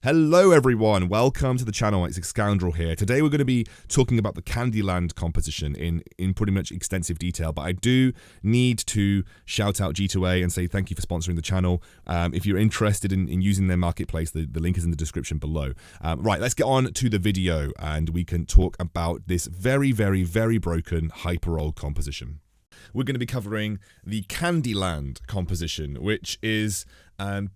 Hello everyone, welcome to the channel. It's Excoundrel here. Today we're going to be talking about the Candyland composition in pretty much extensive detail, but I do need to shout out G2A and say thank you for sponsoring the channel. If you're interested in using their marketplace, the link is in the description below. Right, let's get on to the video and we can talk about this very broken hyper-roll composition. We're going to be covering the Candyland composition, which is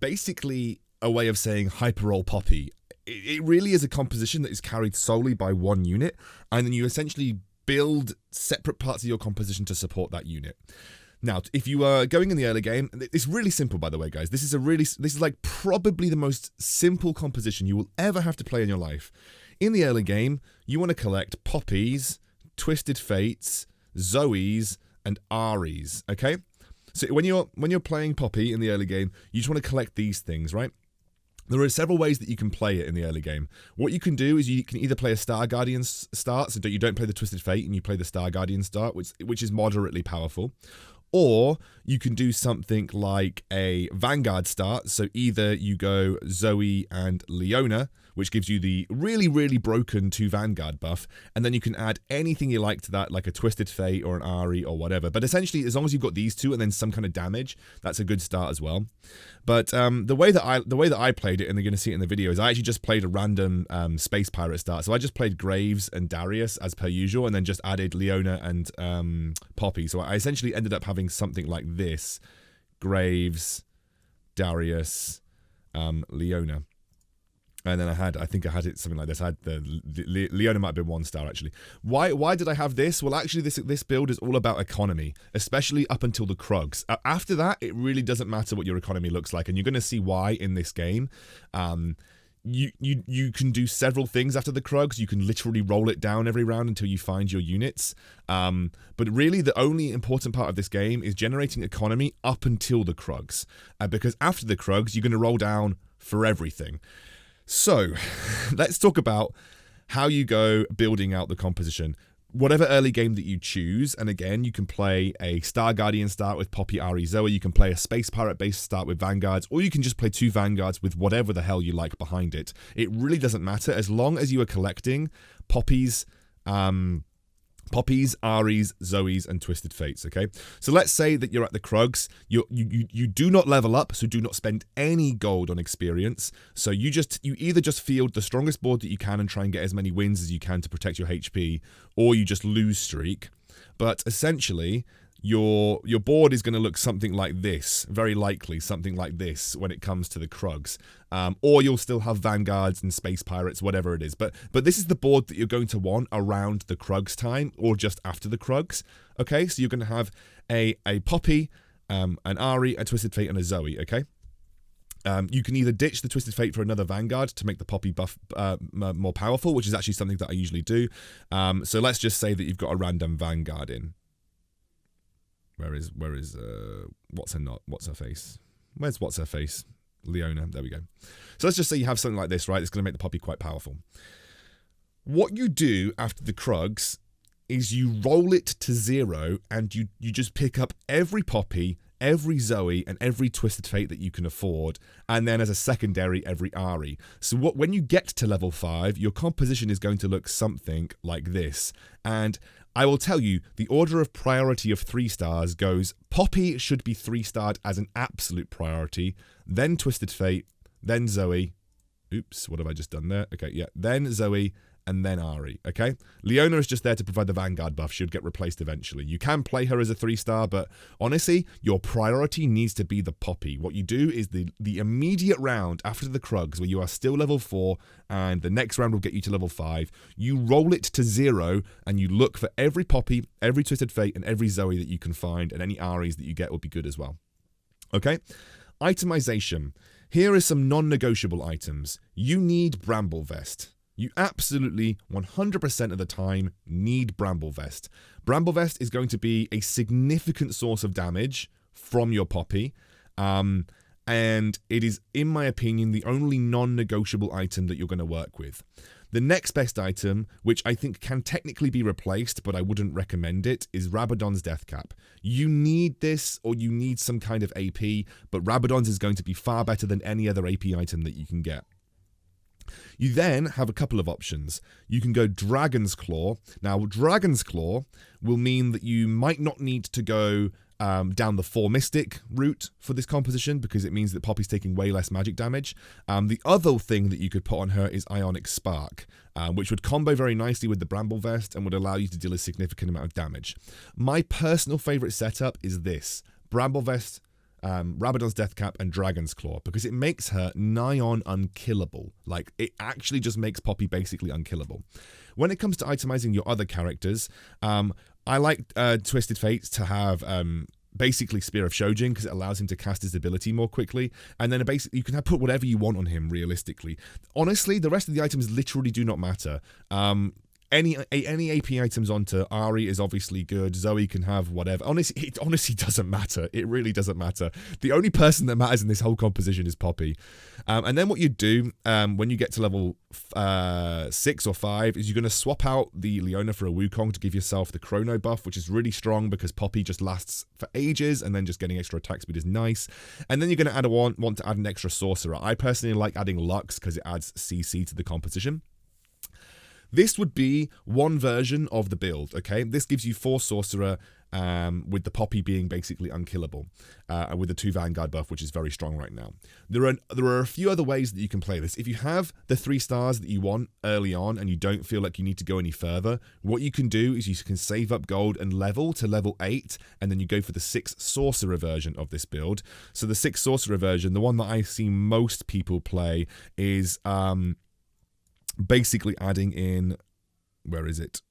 basically a way of saying hyper-roll poppy. It really is a composition that is carried solely by one unit, and then you essentially build separate parts of your composition to support that unit. Now, if you are going in the early game, it's really simple, by the way, guys. This is like probably the most simple composition you will ever have to play in your life. In the early game, you want to collect poppies, twisted fates, Zoes, and Aries. Okay, so when you're playing poppy in the early game, you just want to collect these things, right? There are several ways that you can play it in the early game. What you can do is you can either play a Star Guardian start, so you don't play the Twisted Fate and you play the Star Guardian start, which is moderately powerful. Or you can do something like a Vanguard start, so either you go Zoe and Leona, which gives you the really broken 2 Vanguard buff, and then you can add anything you like to that, like a Twisted Fate or an Ari or whatever. But essentially, as long as you've got these two and then some kind of damage, that's a good start as well. But the way that I played it, and you're going to see it in the video, is I actually just played a random Space Pirate start. So I just played Graves and Darius as per usual, and then just added Leona and Poppy. So I essentially ended up having something like this: Graves, Darius, Leona. And then I think I had it something like this. I had the Leona might have been 1 star actually. Why did I have this? Well, actually, this build is all about economy, especially up until the Krugs. After that, it really doesn't matter what your economy looks like, and you're going to see why in this game. You can do several things after the Krugs. You can literally roll it down every round until you find your units. But really, the only important part of this game is generating economy up until the Krugs, because after the Krugs, you're going to roll down for everything. So, let's talk about how you go building out the composition. Whatever early game that you choose, and again, you can play a Star Guardian start with Poppy, Ari, Zoe, you can play a Space Pirate based start with Vanguards, or you can just play 2 Vanguards with whatever the hell you like behind it. It really doesn't matter, as long as you are collecting Poppies, Aries, Zoes, and Twisted Fates, okay? So let's say that you're at the Krugs. You do not level up, so do not spend any gold on experience. So you either just field the strongest board that you can and try and get as many wins as you can to protect your HP, or you just lose streak. But essentially, your board is going to look something like this, very likely something like this when it comes to the Krugs. Or you'll still have Vanguards and Space Pirates, whatever it is. But this is the board that you're going to want around the Krugs time, or just after the Krugs. Okay, so you're going to have a Poppy, an Ari, a Twisted Fate, and a Zoe, okay? You can either ditch the Twisted Fate for another Vanguard to make the Poppy buff more powerful, which is actually something that I usually do. So let's just say that you've got a random Vanguard in. Where is what's her face? Where's what's her face? Leona. There we go. So let's just say you have something like this, right? It's going to make the Poppy quite powerful. What you do after the Krugs is you roll it to 0, and you just pick up every Poppy, every Zoe, and every Twisted Fate that you can afford, and then as a secondary, every Ari. So when you get to level 5, your composition is going to look something like this. And I will tell you, the order of priority of 3 stars goes: Poppy should be 3-starred as an absolute priority, then Twisted Fate, then Zoe. Oops, what have I just done there? Okay, yeah, then Zoe, and then Ari, okay? Leona is just there to provide the Vanguard buff. She'll get replaced eventually. You can play her as a 3-star, but honestly, your priority needs to be the Poppy. What you do is the immediate round after the Krugs, where you are still level 4, and the next round will get you to level 5, you roll it to 0, and you look for every Poppy, every Twisted Fate, and every Zoe that you can find, and any Aries that you get will be good as well. Okay? Itemization. Here are some non-negotiable items. You need Bramble Vest. You absolutely 100% of the time need Bramble Vest. Bramble Vest is going to be a significant source of damage from your Poppy, and it is, in my opinion, the only non-negotiable item that you're going to work with. The next best item, which I think can technically be replaced, but I wouldn't recommend it, is Rabadon's Death Cap. You need this, or you need some kind of AP, but Rabadon's is going to be far better than any other AP item that you can get. You then have a couple of options. You can go Dragon's Claw. Now, Dragon's Claw will mean that you might not need to go down the 4 Mystic route for this composition, because it means that Poppy's taking way less magic damage. The other thing that you could put on her is Ionic Spark, which would combo very nicely with the Bramble Vest and would allow you to deal a significant amount of damage. My personal favourite setup is this: Bramble Vest, Rabadon's Death Cap, and Dragon's Claw, because it makes her nigh on unkillable. Like, it actually just makes Poppy basically unkillable. When it comes to itemizing your other characters, I like Twisted Fates to have basically Spear of Shojin, because it allows him to cast his ability more quickly, and then basically you can put whatever you want on him realistically. Honestly, the rest of the items literally do not matter. Any AP items onto Ari is obviously good. Zoe can have whatever. Honestly, it honestly doesn't matter. It really doesn't matter. The only person that matters in this whole composition is Poppy. And then what you do when you get to level 6 or 5 is you're going to swap out the Leona for a Wukong to give yourself the Chrono buff, which is really strong because Poppy just lasts for ages, and then just getting extra attack speed is nice. And then you're going to want to add an extra Sorcerer. I personally like adding Lux because it adds CC to the composition. This would be one version of the build, okay? This gives you 4 Sorcerer with the Poppy being basically unkillable, with the 2 Vanguard buff, which is very strong right now. There are a few other ways that you can play this. If you have the 3 stars that you want early on and you don't feel like you need to go any further, what you can do is you can save up gold and level to level 8, and then you go for the 6 Sorcerer version of this build. So the 6 Sorcerer version, the one that I see most people play is basically adding in, where is it?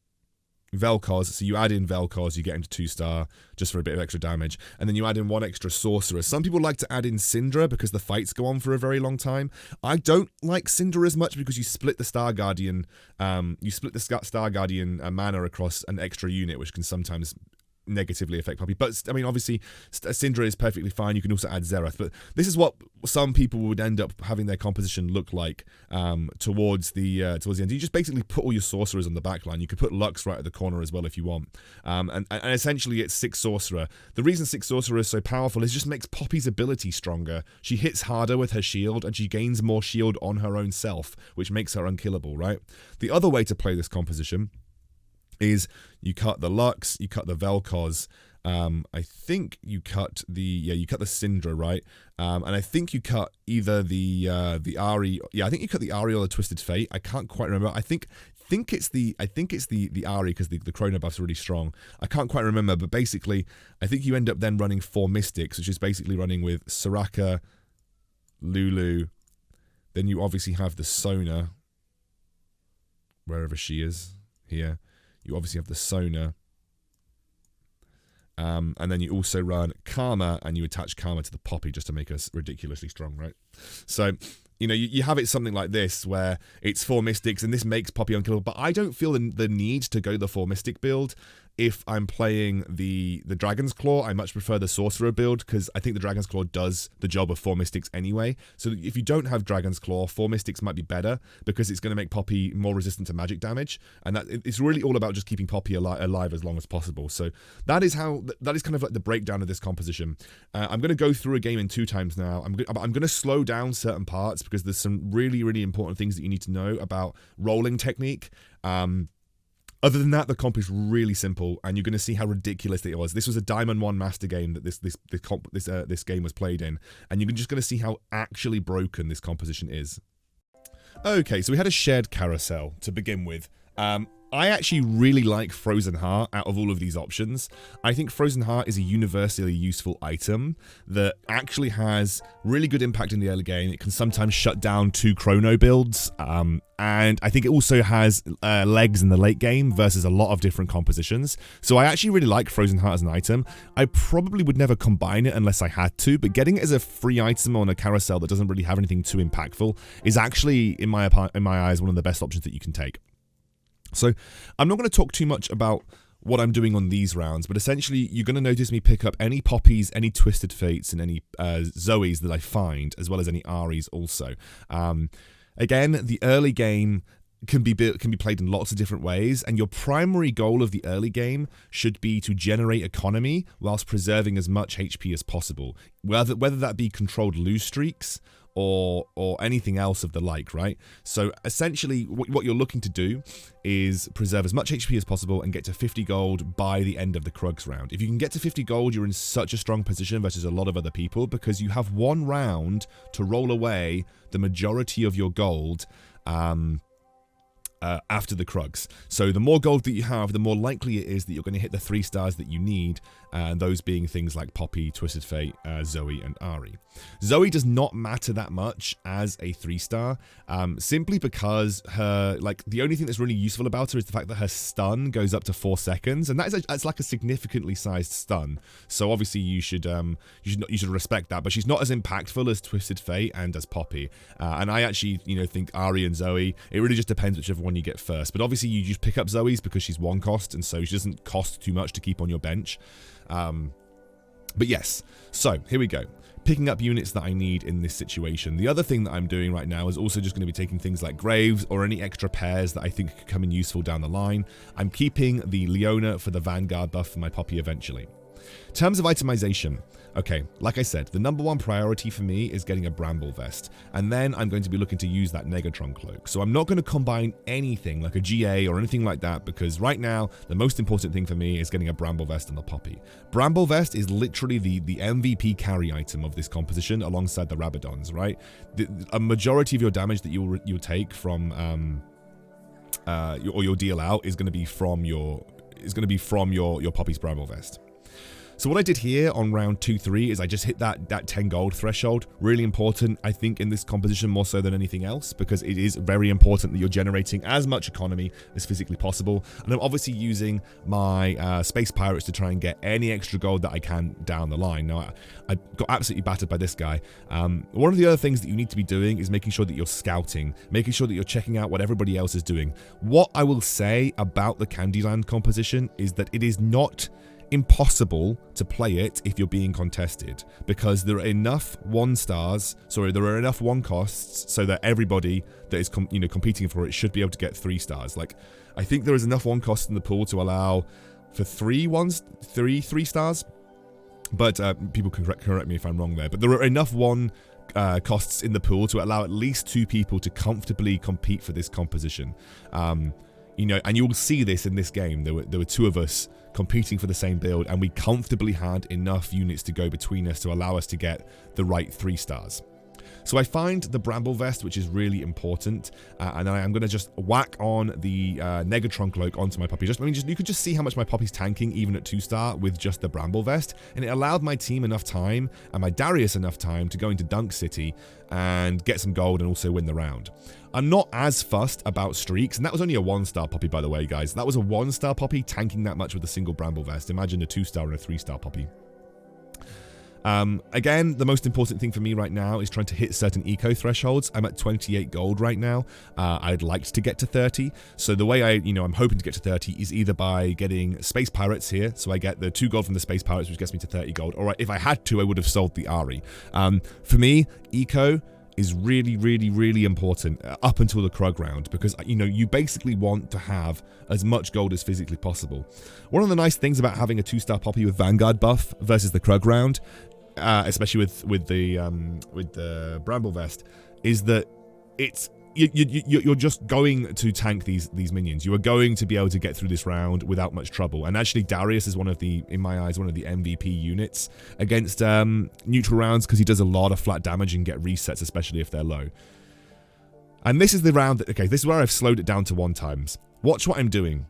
Vel'Koz. So you add in Vel'Koz, you get into 2-star just for a bit of extra damage, and then you add in 1 extra Sorcerer. Some people like to add in Syndra because the fights go on for a very long time. I don't like Syndra as much because you split the Star Guardian, mana across an extra unit, which can sometimes negatively affect Poppy. But I mean, obviously Syndra is perfectly fine. You can also add Zerath, but this is what some people would end up having their composition look like towards the end. You just basically put all your sorcerers on the back line. You could put Lux right at the corner as well if you want, and essentially it's 6 Sorcerer. The reason 6 Sorcerer is so powerful is it just makes Poppy's ability stronger. She hits harder with her shield, and she gains more shield on her own self, which makes her unkillable, right? The other way to play this composition is you cut the Lux, you cut the Vel'Koz, I think you cut the Syndra, right? And I think you cut either the Ari, I think you cut the Ari or the Twisted Fate. I can't quite remember. I think it's the Ari because the Chrono buff's really strong. I can't quite remember, but basically I think you end up then running 4 Mystics, which is basically running with Soraka, Lulu, then you obviously have the Sona, wherever she is, here. You obviously have the Sona, and then you also run Karma, and you attach Karma to the Poppy just to make us ridiculously strong, right? So, you know, you have it something like this, where it's 4 Mystics, and this makes Poppy unkillable, but I don't feel the need to go the 4 Mystic build. If I'm playing the Dragon's Claw, I much prefer the Sorcerer build, because I think the Dragon's Claw does the job of 4 Mystics anyway. So if you don't have Dragon's Claw, 4 Mystics might be better, because it's going to make Poppy more resistant to magic damage, and it's really all about just keeping Poppy alive as long as possible. So that is kind of like the breakdown of this composition. I'm going to go through a game in 2 times now. I'm going to slow down certain parts, because there's some really, really important things that you need to know about rolling technique. Other than that, the comp is really simple, and you're going to see how ridiculous it was. This was a Diamond 1 Master game that this game was played in, and you're just going to see how actually broken this composition is. Okay, so we had a shared carousel to begin with. I actually really like Frozen Heart out of all of these options. I think Frozen Heart is a universally useful item that actually has really good impact in the early game. It can sometimes shut down 2 Chrono builds, and I think it also has legs in the late game versus a lot of different compositions. So I actually really like Frozen Heart as an item. I probably would never combine it unless I had to, but getting it as a free item on a carousel that doesn't really have anything too impactful is actually, in my eyes, one of the best options that you can take. So I'm not going to talk too much about what I'm doing on these rounds, but essentially you're going to notice me pick up any Poppies, any Twisted Fates, and any Zoes that I find, as well as any Aries also. Again, the early game can be played in lots of different ways, and your primary goal of the early game should be to generate economy whilst preserving as much HP as possible, whether that be controlled lose streaks or anything else of the like, right? So essentially what you're looking to do is preserve as much HP as possible and get to 50 gold by the end of the Krugs round. If you can get to 50 gold, you're in such a strong position versus a lot of other people because you have one round to roll away the majority of your gold after the Krugs. So the more gold that you have, the more likely it is that you're going to hit the 3 stars that you need, and those being things like Poppy, Twisted Fate, Zoe, and Ari. Zoe does not matter that much as a 3-star, simply because her, like, the only thing that's really useful about her is the fact that her stun goes up to 4 seconds, and that's like a significantly sized stun. So obviously you should respect that, but she's not as impactful as Twisted Fate and as Poppy. And I actually, think Ari and Zoe, it really just depends whichever one you get first. But obviously you just pick up Zoe's because she's 1 cost, and so she doesn't cost too much to keep on your bench. But yes, so here we go. Picking up units that I need in this situation. The other thing that I'm doing right now is also just going to be taking things like Graves or any extra pairs that I think could come in useful down the line. I'm keeping the Leona for the Vanguard buff for my Poppy eventually. In terms of itemization, okay, like I said, the #1 priority for me is getting a Bramble Vest, and then I'm going to be looking to use that Negatron Cloak. So I'm not going to combine anything like a GA or anything like that, because right now, the most important thing for me is getting a Bramble Vest on the Poppy. Bramble Vest is literally the MVP carry item of this composition alongside the Rabadons, right? A majority of your damage that you'll take from, or you'll deal out is going to be from your Poppy's Bramble Vest. So what I did here on round 2-3 is I just hit that 10 gold threshold. Really important, I think, in this composition more so than anything else, because it is very important that you're generating as much economy as physically possible. And I'm obviously using my Space Pirates to try and get any extra gold that I can down the line. Now, I got absolutely battered by this guy. One of the other things that you need to be doing is making sure that you're scouting, making sure that you're checking out what everybody else is doing. What I will say about the Candyland composition is that it is not impossible to play it if you're being contested, because there are enough 1 costs so that everybody that is competing for it should be able to get 3 stars. Like, I think there is enough 1 costs in the pool to allow for 3 stars, but people can correct me if I'm wrong there, but there are enough 1 costs in the pool to allow at least 2 people to comfortably compete for this composition. And you will see this in this game. There were 2 of us competing for the same build, and we comfortably had enough units to go between us to allow us to get the right 3 stars. So I find the Bramble Vest, which is really important, and then I'm going to just whack on the Negatron Cloak onto my Poppy. You could just see how much my Poppy's tanking even at 2-star with just the Bramble Vest, and it allowed my team enough time and my Darius enough time to go into Dunk City and get some gold and also win the round. I'm not as fussed about streaks, and that was only a 1-star Poppy, by the way, guys. That was a 1-star Poppy tanking that much with a single Bramble Vest. Imagine a 2-star and a 3-star Poppy. Again, the most important thing for me right now is trying to hit certain eco thresholds. I'm at 28 gold right now. I'd like to get to 30. So the way I'm hoping to get to 30 is either by getting Space Pirates here. So I get the 2 gold from the Space Pirates, which gets me to 30 gold. Or if I had to, I would have sold the Ari. For me, eco is really, really, really important up until the Krug round, because you basically want to have as much gold as physically possible. One of the nice things about having a 2-star Poppy with Vanguard buff versus the Krug round, especially with the Bramble Vest, is that you're just going to tank these minions. You are going to be able to get through this round without much trouble. And actually, Darius is in my eyes, one of the MVP units against neutral rounds, because he does a lot of flat damage and get resets, especially if they're low. And this is the round that, okay, this is where I've slowed it down to 1 times. Watch what I'm doing.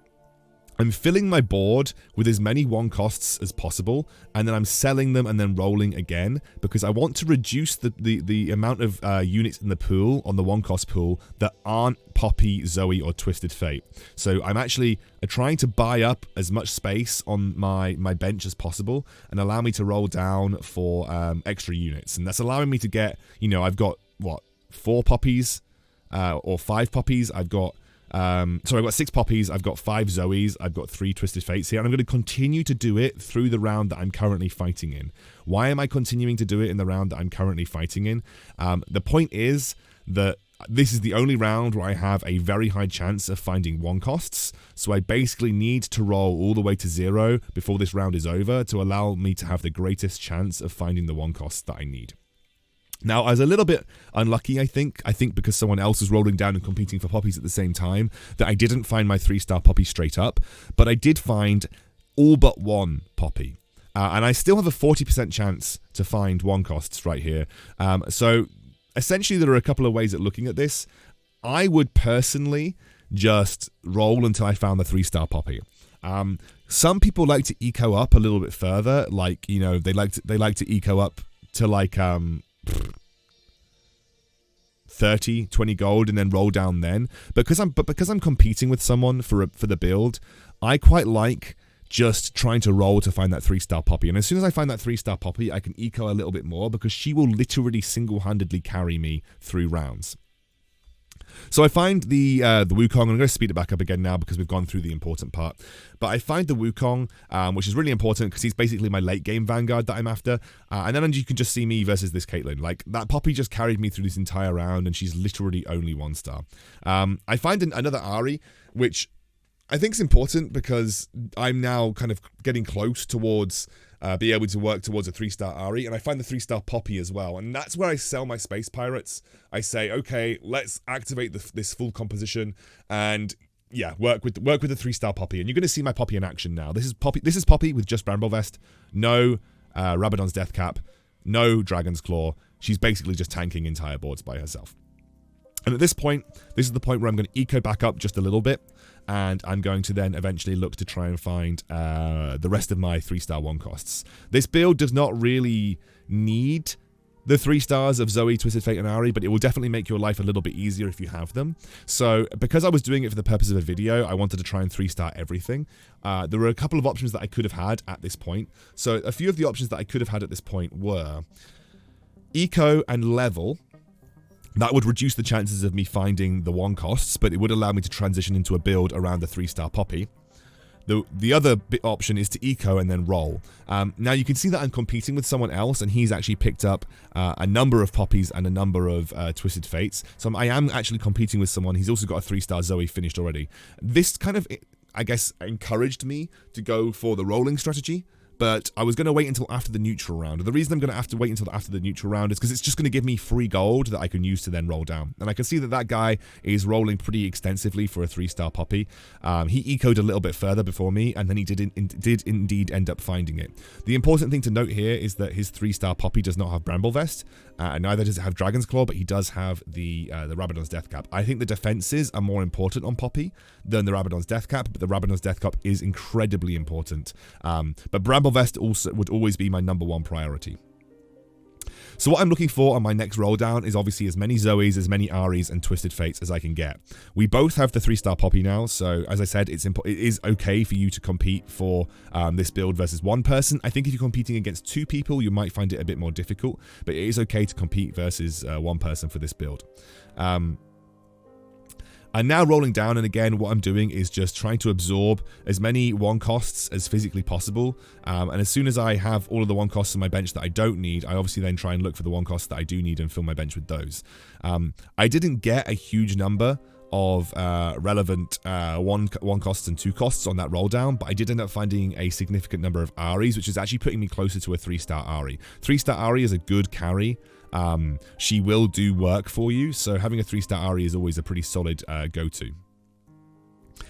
I'm filling my board with as many 1 costs as possible, and then I'm selling them and then rolling again, because I want to reduce the amount of units in the pool, on the 1 cost pool, that aren't Poppy, Zoe, or Twisted Fate. So I'm actually trying to buy up as much space on my bench as possible and allow me to roll down for extra units. And that's allowing me to get, I've got, 4 Poppies or 5 Poppies. I've got 6 Poppies, I've got 5 Zoes, I've got 3 Twisted Fates here, and I'm going to continue to do it through the round that I'm currently fighting in. Why am I continuing to do it in the round that I'm currently fighting in? The point is that this is the only round where I have a very high chance of finding 1 costs, so I basically need to roll all the way to 0 before this round is over to allow me to have the greatest chance of finding the 1 costs that I need. Now, I was a little bit unlucky, I think because someone else was rolling down and competing for poppies at the same time, that I didn't find my 3-star poppy straight up, but I did find all but one poppy. And I still have a 40% chance to find one costs right here. So essentially, there are a couple of ways at looking at this. I would personally just roll until I found the 3-star poppy. Some people like to eco up a little bit further, like, you know, they like to eco up to like 30, 20 gold and then roll down then. Because I'm competing with someone for the build, I quite like just trying to roll to find that 3-star poppy. And as soon as I find that 3-star poppy, I can eco a little bit more because she will literally single-handedly carry me through rounds. So I find the Wukong. I'm going to speed it back up again now because we've gone through the important part. But I find the Wukong, which is really important because he's basically my late game vanguard that I'm after. And then you can just see me versus this Caitlyn. Like, that poppy just carried me through this entire round, and she's literally only 1-star. I find another Ahri, which I think is important because I'm now kind of getting close towards be able to work towards a 3-star Ahri, and I find the 3-star Poppy as well, and that's where I sell my Space Pirates. I say, okay, let's activate this full composition, and yeah, work with the 3-star Poppy, and you're going to see my Poppy in action now. This is Poppy with just Bramble Vest, no Rabadon's Death Cap, no Dragon's Claw. She's basically just tanking entire boards by herself. And at this point, this is the point where I'm going to eco back up just a little bit, and I'm going to then eventually look to try and find the rest of my 3-star 1 costs. This build does not really need the 3 stars of Zoe, Twisted Fate, and Ahri, but it will definitely make your life a little bit easier if you have them. So, because I was doing it for the purpose of a video, I wanted to try and 3-star everything. There were a couple of options that I could have had at this point. So, a few of the options that I could have had at this point were Eco and Level. That would reduce the chances of me finding the 1 costs, but it would allow me to transition into a build around the 3-star Poppy. The other option is to eco and then roll. Now you can see that I'm competing with someone else, and he's actually picked up a number of Poppies and a number of Twisted Fates. So I am actually competing with someone. He's also got a 3-star Zoe finished already. This kind of, I guess, encouraged me to go for the rolling strategy. But I was going to wait until after the neutral round. The reason I'm going to have to wait until after the neutral round is because it's just going to give me free gold that I can use to then roll down. And I can see that that guy is rolling pretty extensively for a 3-star Poppy. He ecoed a little bit further before me, and then he did indeed end up finding it. The important thing to note here is that his 3-star Poppy does not have Bramble Vest, and neither does it have Dragon's Claw, but he does have the Rabadon's Death Cap. I think the defenses are more important on Poppy than the Rabadon's Death Cap, but the Rabadon's Death Cap is incredibly important. But Bramble Vest also would always be my #1 priority. So what I'm looking for on my next roll down is obviously as many Zoes, as many Ahris, and Twisted Fates as I can get. We both have the 3-star Poppy now, so as I said, it is okay for you to compete for this build versus 1 person. I think if you're competing against 2 people, you might find it a bit more difficult, but it is okay to compete versus 1 person for this build. I'm now rolling down, and again, what I'm doing is just trying to absorb as many 1 costs as physically possible. And as soon as I have all of the 1 costs on my bench that I don't need, I obviously then try and look for the 1 costs that I do need and fill my bench with those. I didn't get a huge number of relevant 1 costs and 2 costs on that roll down, but I did end up finding a significant number of Ahris, which is actually putting me closer to a 3-star Ahri. 3-star Ahri is a good carry. She will do work for you, so having a 3-star Ahri is always a pretty solid go-to.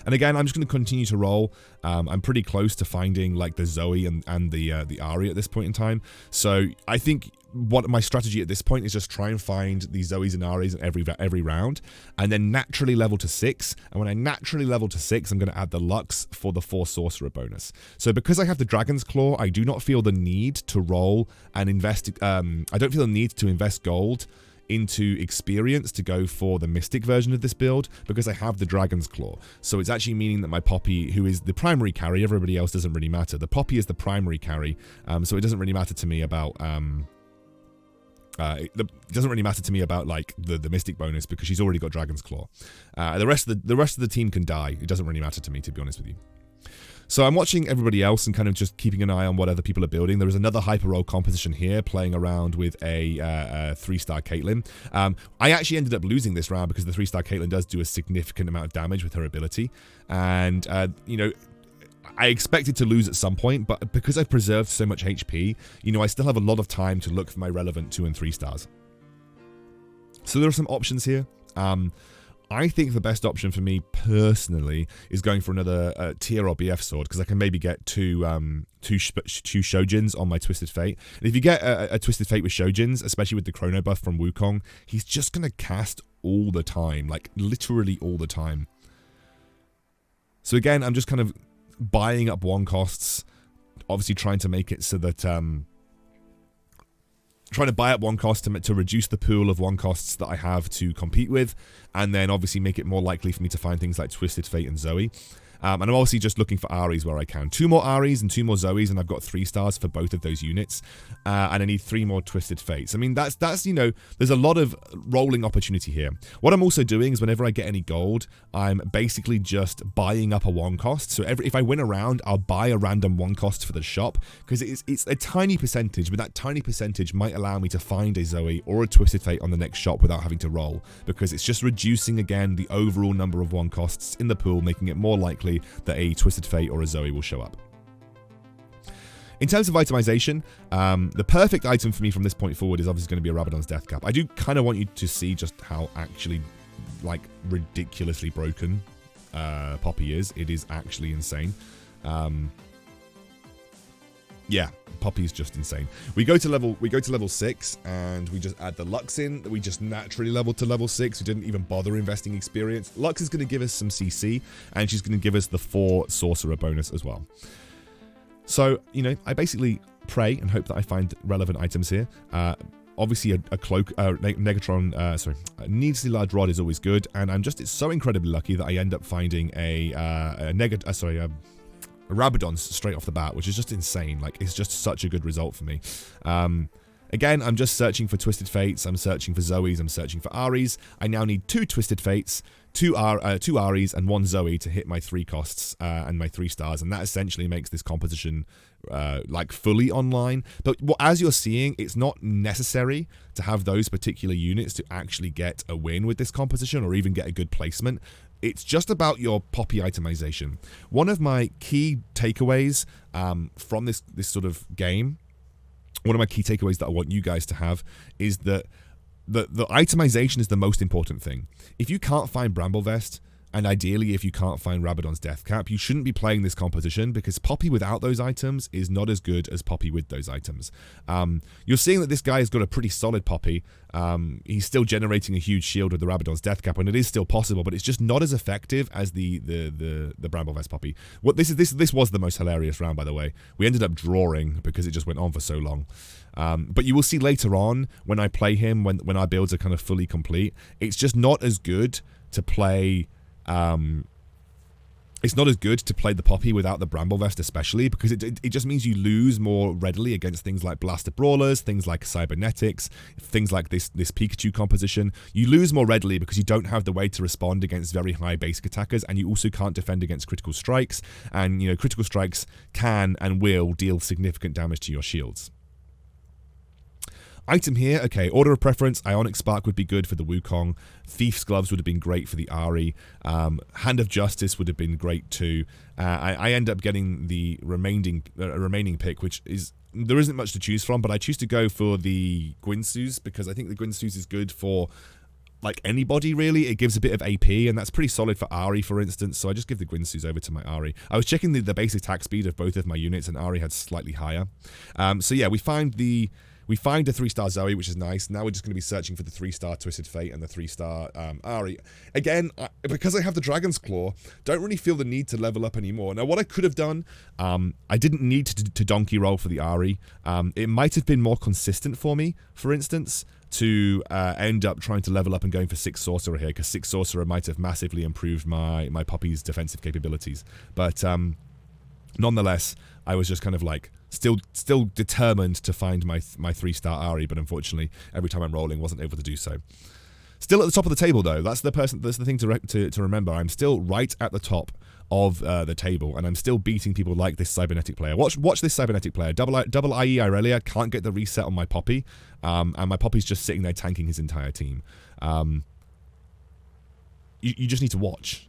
And again, I'm just going to continue to roll. I'm pretty close to finding like the Zoe and the Ahri at this point in time. So I think what my strategy at this point is just try and find the Zoes and Ahris in every round, and then naturally level to 6. And when I naturally level to 6, I'm going to add the Lux for the 4 Sorcerer bonus. So because I have the Dragon's Claw, I do not feel the need to roll and invest. I don't feel the need to invest gold into experience to go for the Mystic version of this build because I have the Dragon's Claw. So it's actually meaning that my Poppy, who is the primary carry, everybody else doesn't really matter. The Poppy is the primary carry, so it doesn't really matter to me about it doesn't really matter to me about like the Mystic bonus because she's already got Dragon's Claw. The rest of the team can die. It doesn't really matter to me, to be honest with you. So I'm watching everybody else and kind of just keeping an eye on what other people are building. There is another hyper roll composition here playing around with a 3-star Caitlyn. I actually ended up losing this round because the 3-star Caitlyn does do a significant amount of damage with her ability. And, you know, I expected to lose at some point, but because I've preserved so much HP, you know, I still have a lot of time to look for my relevant 2 and 3 stars. So there are some options here. I think the best option for me personally is going for another tier or BF sword, because I can maybe get two Shojins on my Twisted Fate. And if you get a Twisted Fate with Shojins, especially with the Chrono buff from Wukong, he's just going to cast all the time, like literally all the time. So again, I'm just kind of buying up one costs, obviously trying to make it so that trying to buy up one cost to reduce the pool of one costs that I have to compete with, and then obviously make it more likely for me to find things like Twisted Fate and Zoe. And I'm obviously just looking for Aries where I can. 2 more Aries and 2 more Zoes, and I've got 3 stars for both of those units. And I need 3 more Twisted Fates. I mean, that's you know, there's a lot of rolling opportunity here. What I'm also doing is whenever I get any gold, I'm basically just buying up a 1 cost. So if I win a round, I'll buy a random 1 cost for the shop, because it's a tiny percentage, but that tiny percentage might allow me to find a Zoe or a Twisted Fate on the next shop without having to roll, because it's just reducing again the overall number of 1 costs in the pool, making it more likely that a Twisted Fate or a Zoe will show up. In terms of itemization, the perfect item for me from this point forward is obviously going to be a Rabadon's Death Cap. I do kind of want you to see just how actually, like, ridiculously broken Poppy is. It is actually insane. Yeah, Poppy's just insane. We go to level 6 and we just add the Lux in. We just naturally leveled to level 6. We didn't even bother investing experience. Lux is going to give us some CC, and she's going to give us the 4 sorcerer bonus as well. So, you know, I basically pray and hope that I find relevant items here. Obviously, a cloak, Negatron, a needlessly large rod is always good, and it's so incredibly lucky that I end up finding a Rabadon's straight off the bat, which is just insane. Like, it's just such a good result for me. Again, I'm just searching for Twisted Fates, I'm searching for Zoes, I'm searching for Aries. I now need 2 Twisted Fates, 2 Aries, and 1 Zoe to hit my 3 costs and my 3 stars, and that essentially makes this composition like fully online. But as you're seeing, it's not necessary to have those particular units to actually get a win with this composition or even get a good placement. It's just about your Poppy itemization. One of my key takeaways from this sort of game, one of my key takeaways that I want you guys to have, is that the itemization is the most important thing. If you can't find Bramblevest, and ideally if you can't find Rabadon's Death Cap, you shouldn't be playing this composition, because Poppy without those items is not as good as Poppy with those items. You're seeing that this guy has got a pretty solid Poppy. He's still generating a huge shield with the Rabadon's Death Cap, and it is still possible, but it's just not as effective as the Bramblevest Poppy. This was the most hilarious round, by the way. We ended up drawing because it just went on for so long. But you will see later on when I play him, when our builds are kind of fully complete, it's just not as good to play. It's not as good to play the Poppy without the Bramblevest, especially because it just means you lose more readily against things like Blaster Brawlers, things like Cybernetics, things like this Pikachu composition. You lose more readily because you don't have the way to respond against very high basic attackers, and you also can't defend against critical strikes, and you know, critical strikes can and will deal significant damage to your shields. Item here, okay, order of preference, Ionic Spark would be good for the Wukong, Thief's Gloves would have been great for the Ahri, Hand of Justice would have been great too. I end up getting the remaining pick, which is, there isn't much to choose from, but I choose to go for the Guinsoo's, because I think the Guinsoo's is good for like anybody really. It gives a bit of AP, and that's pretty solid for Ahri, for instance, so I just give the Guinsoo's over to my Ahri. I was checking the basic attack speed of both of my units, and Ahri had slightly higher. So yeah, we find a 3-star Zoe, which is nice. Now we're just going to be searching for the 3-star Twisted Fate and the 3-star Ahri. Again, because I have the Dragon's Claw, don't really feel the need to level up anymore. Now, what I could have done, I didn't need to donkey roll for the Ahri. It might have been more consistent for me, for instance, to end up trying to level up and going for 6 Sorcerer here, because 6 Sorcerer might have massively improved my Poppy's defensive capabilities. But nonetheless, I was just kind of like still determined to find my 3-star Ahri, but unfortunately, every time I'm rolling, wasn't able to do so. Still at the top of the table, though. That's the thing to remember. I'm still right at the top of the table, and I'm still beating people like this Cybernetic player. Watch this Cybernetic player. Double IE Irelia can't get the reset on my Poppy, and my Poppy's just sitting there tanking his entire team. You just need to watch.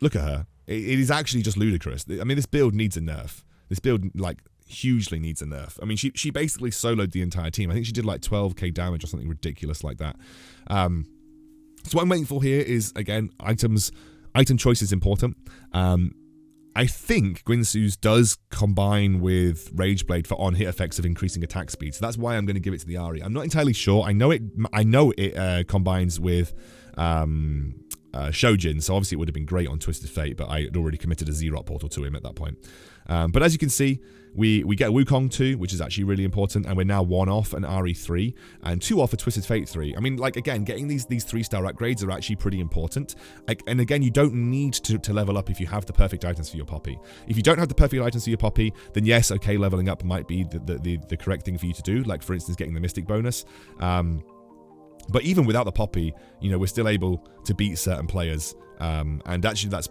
Look at her. It is actually just ludicrous. I mean, this build needs a nerf. This build, like, hugely needs a nerf. I mean, she basically soloed the entire team. I think she did like 12k damage or something ridiculous like that. So what I'm waiting for here is, again, item choice is important. I think Guinsoo's does combine with Rageblade for on-hit effects of increasing attack speed, so that's why I'm going to give it to the Ahri. I'm not entirely sure. I know it combines with Shojin, so obviously it would have been great on Twisted Fate, but I had already committed a Xerot portal to him at that point. But as you can see, we get Wukong 2, which is actually really important, and we're now 1 off an Ahri 3, and 2 off a Twisted Fate 3. I mean, like, again, getting these 3-star upgrades are actually pretty important. And again, you don't need to level up if you have the perfect items for your Poppy. If you don't have the perfect items for your Poppy, then yes, okay, leveling up might be the correct thing for you to do, like, for instance, getting the Mystic bonus. But even without the Poppy, you know, we're still able to beat certain players. And actually, that's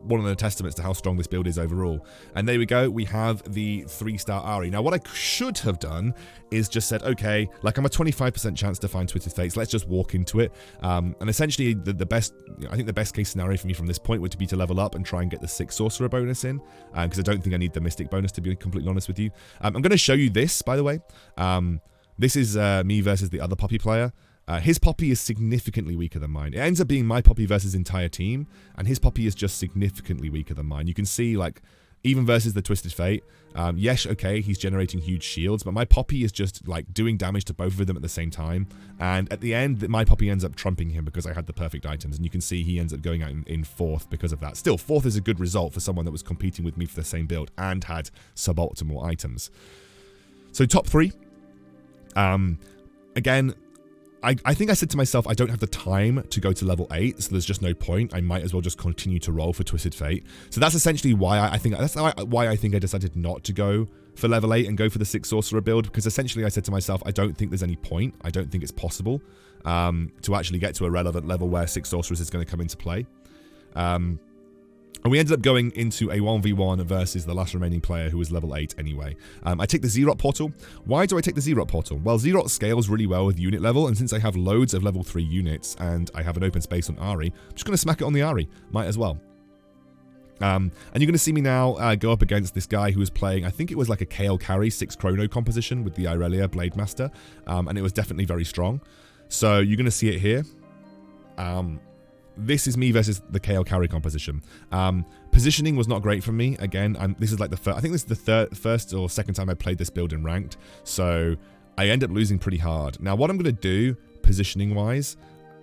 one of the testaments to how strong this build is overall. And there we go, we have the 3-star Ahri. Now, what I should have done is just said, okay, like, I'm a 25% chance to find Twisted Fates, let's just walk into it. And essentially, the best, I think the best case scenario for me from this point would be to level up and try and get the 6 Sorcerer bonus in, because I don't think I need the Mystic bonus, to be completely honest with you. I'm going to show you this, by the way. This is me versus the other Poppy player. His Poppy is significantly weaker than mine. It ends up being my Poppy versus entire team, and his Poppy is just significantly weaker than mine. You can see, like, even versus the Twisted Fate, yes, okay, he's generating huge shields, but my Poppy is just, like, doing damage to both of them at the same time, and at the end, my Poppy ends up trumping him because I had the perfect items, and you can see he ends up going out in 4th because of that. Still, 4th is a good result for someone that was competing with me for the same build and had suboptimal items. So, top 3. Again, I think I said to myself, I don't have the time to go to level 8, so there's just no point. I might as well just continue to roll for Twisted Fate. So that's essentially why I think I decided not to go for level 8 and go for the 6 Sorcerer build, because essentially I said to myself, I don't think there's any point. I don't think it's possible to actually get to a relevant level where 6 Sorcerers is going to come into play. And we ended up going into a 1v1 versus the last remaining player who was level 8 anyway. I take the Xerot portal. Why do I take the Xerot portal? Well, Xerot scales really well with unit level, and since I have loads of level 3 units and I have an open space on Ahri, I'm just going to smack it on the Ahri. Might as well. And you're going to see me now go up against this guy who was playing, I think it was like a Kale carry 6 Chrono composition with the Irelia Blade Master, and it was definitely very strong. So you're going to see it here. This is me versus the KO carry composition. Positioning was not great for me. Again, this is like I think this is the first or second time I played this build in ranked. So I end up losing pretty hard. Now, what I'm going to do, positioning-wise,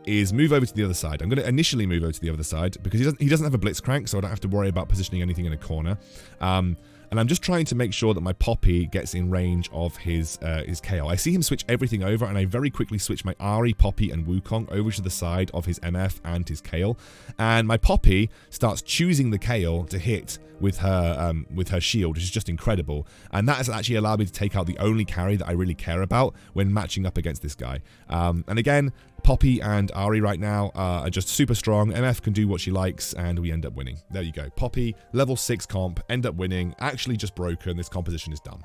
is move over to the other side. I'm going to initially move over to the other side because he doesn't have a Blitzcrank, so I don't have to worry about positioning anything in a corner. And I'm just trying to make sure that my Poppy gets in range of his KO. I see him switch everything over, and I very quickly switch my Ahri, Poppy, and Wukong over to the side of his MF and his Kale. And my Poppy starts choosing the Kale to hit with her shield, which is just incredible. And that has actually allowed me to take out the only carry that I really care about when matching up against this guy. And again, Poppy and Ahri right now are just super strong. MF can do what she likes, and we end up winning. There you go. Poppy, level 6 comp, end up winning. Actually just broken. This composition is done.